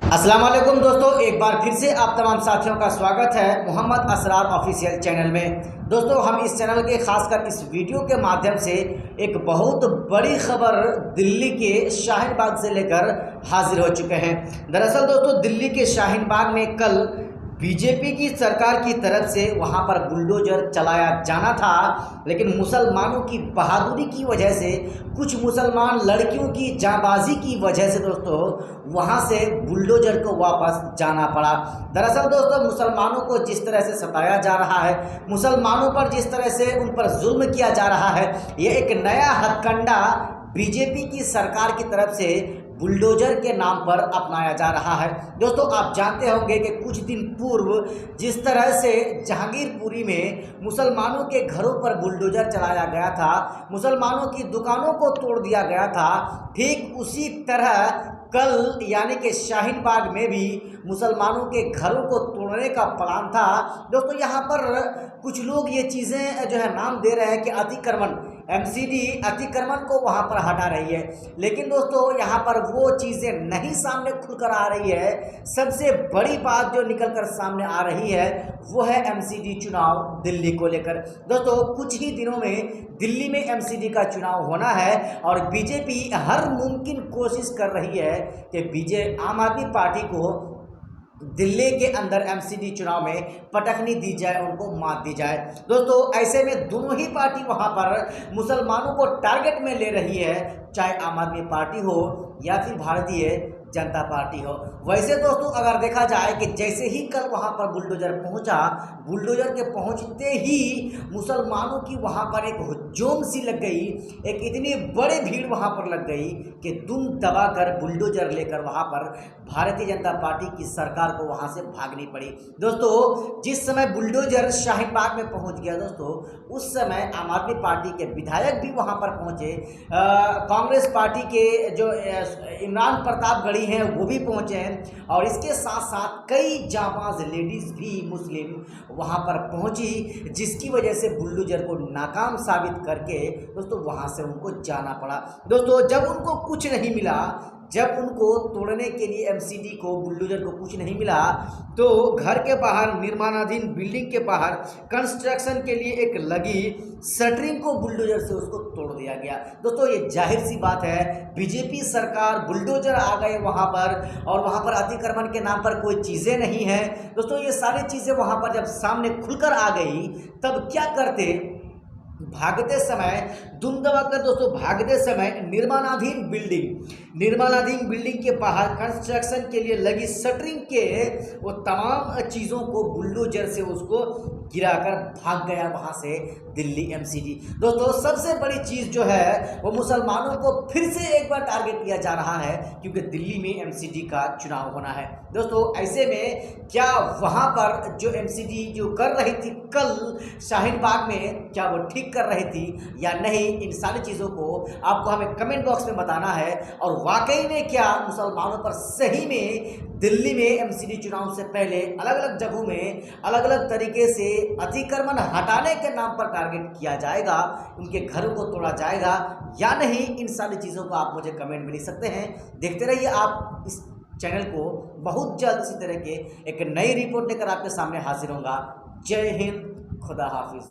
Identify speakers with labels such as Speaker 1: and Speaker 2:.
Speaker 1: अस्सलाम वालेकुम दोस्तों, एक बार फिर से आप तमाम साथियों का स्वागत है मोहम्मद असरार ऑफिशियल चैनल में। दोस्तों, हम इस चैनल के खासकर इस वीडियो के माध्यम से एक बहुत बड़ी खबर दिल्ली के शाहीन बाग से लेकर हाजिर हो चुके हैं। दरअसल दोस्तों, दिल्ली के शाहीन बाग में कल बीजेपी की सरकार की तरफ से वहां पर बुलडोजर चलाया जाना था, लेकिन मुसलमानों की बहादुरी की वजह से, कुछ मुसलमान लड़कियों की जांबाजी की वजह से दोस्तों वहां से बुलडोजर को वापस जाना पड़ा। दरअसल दोस्तों, मुसलमानों को जिस तरह से सताया जा रहा है, मुसलमानों पर जिस तरह से उन पर जुल्म किया जा रहा है, ये एक नया हथकंडा बीजेपी की सरकार की तरफ से बुलडोजर के नाम पर अपनाया जा रहा है। दोस्तों, आप जानते होंगे कि कुछ दिन पूर्व जिस तरह से जहांगीरपुरी में मुसलमानों के घरों पर बुलडोजर चलाया गया था, मुसलमानों की दुकानों को तोड़ दिया गया था, ठीक उसी तरह कल यानी कि शाहीन बाग में भी मुसलमानों के घरों को तोड़ने का प्लान था। दोस्तों, यहाँ पर कुछ लोग ये चीज़ें जो है नाम दे रहे हैं कि अतिक्रमण, एमसीडी अतिक्रमण को वहाँ पर हटा रही है, लेकिन दोस्तों यहाँ पर वो चीज़ें नहीं सामने खुलकर आ रही है। सबसे बड़ी बात जो निकल कर सामने आ रही है वो है एमसीडी चुनाव दिल्ली को लेकर। दोस्तों, कुछ ही दिनों में दिल्ली में एमसीडी का चुनाव होना है और बीजेपी हर मुमकिन कोशिश कर रही है कि आम आदमी पार्टी को दिल्ली के अंदर एमसीडी चुनाव में पटकनी दी जाए, उनको मात दी जाए। दोस्तों, ऐसे में दोनों ही पार्टी वहां पर मुसलमानों को टारगेट में ले रही है, चाहे आम आदमी पार्टी हो या फिर भारतीय जनता पार्टी हो। वैसे दोस्तों, अगर देखा जाए कि जैसे ही कल वहां पर बुलडोजर पहुंचा, बुलडोजर के पहुंचते ही मुसलमानों की वहां पर एक हुजूम सी लग गई, एक इतनी बड़ी भीड़ वहां पर लग गई कि दुम दबाकर बुलडोजर लेकर वहां पर भारतीय जनता पार्टी की सरकार को वहां से भागनी पड़ी। दोस्तों, जिस समय बुलडोजर शाहीन बाग में पहुंच गया दोस्तों, उस समय आम आदमी पार्टी के विधायक भी वहां पर पहुंचे, कांग्रेस पार्टी के जो इमरान प्रताप गढ़ी हैं वो भी पहुंचे हैं, और इसके साथ साथ कई जाबाज लेडीज भी मुस्लिम वहां पर पहुंची, जिसकी वजह से बुलडोजर को नाकाम साबित करके दोस्तों वहां से उनको जाना पड़ा। दोस्तों, जब उनको कुछ नहीं मिला, जब उनको तोड़ने के लिए एमसीडी को, बुलडोजर को कुछ नहीं मिला, तो घर के बाहर, निर्माणाधीन बिल्डिंग के बाहर कंस्ट्रक्शन के लिए एक लगी शटरिंग को बुलडोजर से उसको तोड़ दिया गया। दोस्तों, ये जाहिर सी बात है, बीजेपी सरकार, बुलडोजर आ गए वहां पर, और वहां पर अतिक्रमण के नाम पर कोई चीज़ें नहीं है। दोस्तों, ये सारी चीज़ें वहां पर जब सामने खुलकर आ गई, तब क्या करते, भागते समय, दुम दबाकर दोस्तों भागते समय निर्माणाधीन बिल्डिंग के बाहर कंस्ट्रक्शन के लिए लगी शटरिंग के वो तमाम चीज़ों को बुलडोजर से उसको गिराकर भाग गया वहां से दिल्ली एमसीडी। दोस्तों, सबसे बड़ी चीज़ जो है वो मुसलमानों को फिर से एक बार टारगेट किया जा रहा है, क्योंकि दिल्ली में एमसीडी का चुनाव होना है। दोस्तों, ऐसे में क्या वहां पर जो एमसीडी जो कर रही थी कल शाहीन बाग में, क्या वो ठीक कर रही थी या नहीं, इन सारी चीज़ों को आपको हमें कमेंट बॉक्स में बताना है। और वाकई में क्या मुसलमानों पर सही में दिल्ली में एमसीडी चुनाव से पहले अलग अलग जगहों में अलग अलग तरीके से अतिक्रमण हटाने के नाम पर टारगेट किया जाएगा, उनके घरों को तोड़ा जाएगा या नहीं, इन सारी चीज़ों को आप मुझे कमेंट में लिख सकते हैं। देखते रहिए आप इस चैनल को, बहुत जल्द इसी तरह के एक नई रिपोर्ट लेकर आपके सामने हाजिर होगा। जय हिंद, खुदा हाफिज।